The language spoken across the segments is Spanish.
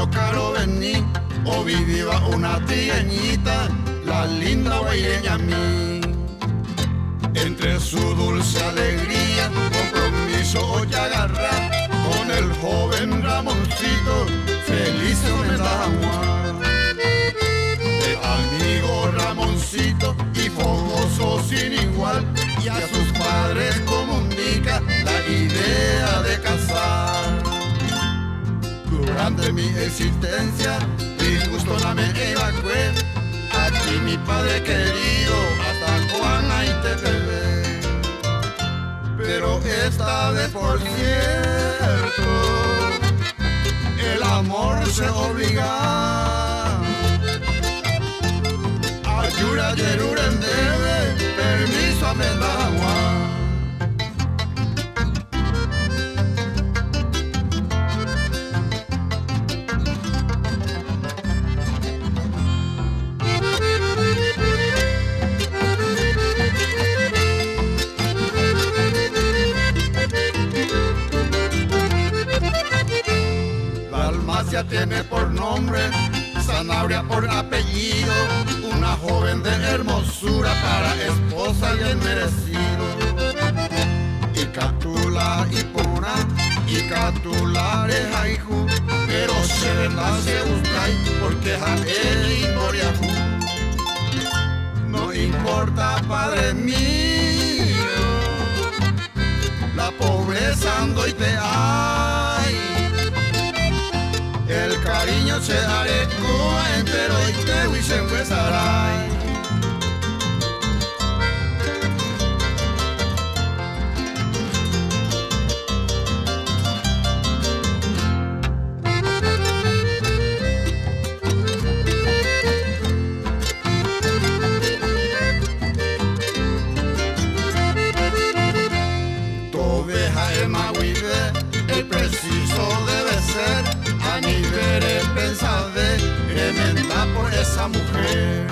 yo caro vení, o vivía una trigueñita, la linda guaireña a mí. Entre su dulce alegría, compromiso hoy agarra, con el joven Ramoncito, feliz me damos. El amigo Ramoncito y fogoso sin igual, y a sus padres comunica la idea de casar. Durante mi existencia, disgusto no me evacué, aquí mi padre querido atacó a Naitepec. Pero esta vez, por cierto, el amor se obliga. Ayura yeruren debe, permiso a Mendagua. Dalmacia tiene por nombre, Sanabria por apellido, una joven de hermosura para esposa bien merecido. Y Catula y Pura, y Catula Rejaiju, pero se nace usted porque Jael y Moriajú. No importa, padre mío, la pobreza ando y te hay. El cariño se arecoa entero y te se empezará. Tobeja el mahuive, el preciso debe ser. A mi veré pensade, tremenda por esa mujer.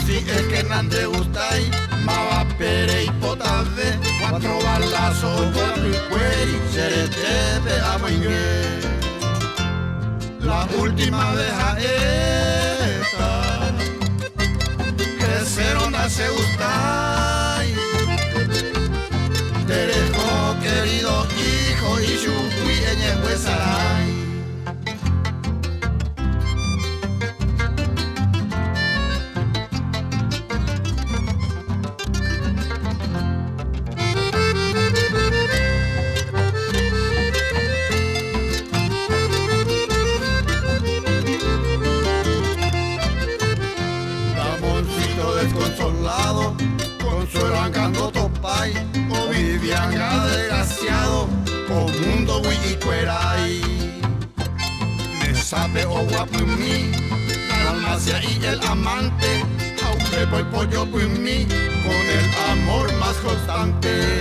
Si es que no te gusta y mava pere y potade, 4 balazos, 4 y cueri, serete amo inglés. La última vez a esta, que cero nace gusta. Te dejo, querido hijo, y yo fui en el Huesaray. Ramoncito desconsolado, consuelo angando topay, o vivían desgraciado, o mundo y cueray. Me sabe o guapo en mí, Dalmacia y el amante, aunque por pollo en mí, con el amor más constante.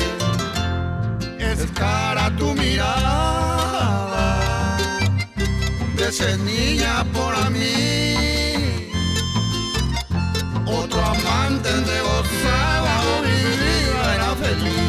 Es cara tu mirada, de ser niña por a mí. Otro amante de gozaba o vivía era feliz.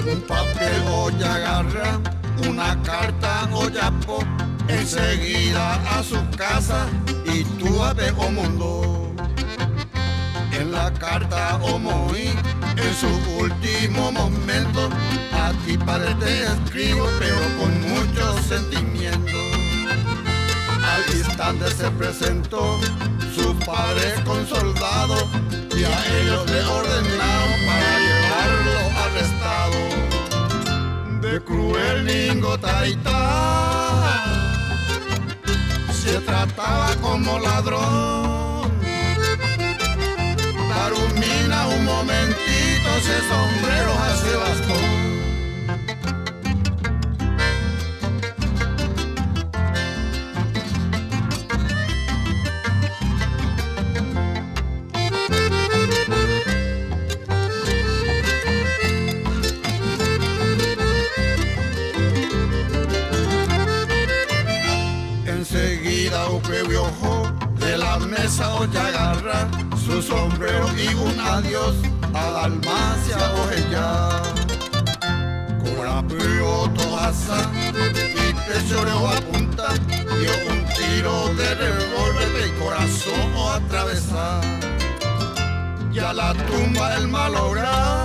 Un papel hoy agarra, una carta hoy apo, enseguida a su casa y tú a ver o mundo. En la carta o moí, en su último momento, a ti padre te escribo, pero con mucho sentimiento. Al instante se presentó su padre con soldado, y a ellos le ordenaron para llevarlo arrestado. De cruel lingo taitá, se trataba como ladrón. Tarumina un momentito, se sombrero hace bastón. huevo y ojo de la mesa oye agarra su sombrero y un adiós a Dalmacia Ojella. Con apuro toasa y te lloró a punta, dio un tiro de revólver de corazón o atravesar. Y a la tumba del malogrado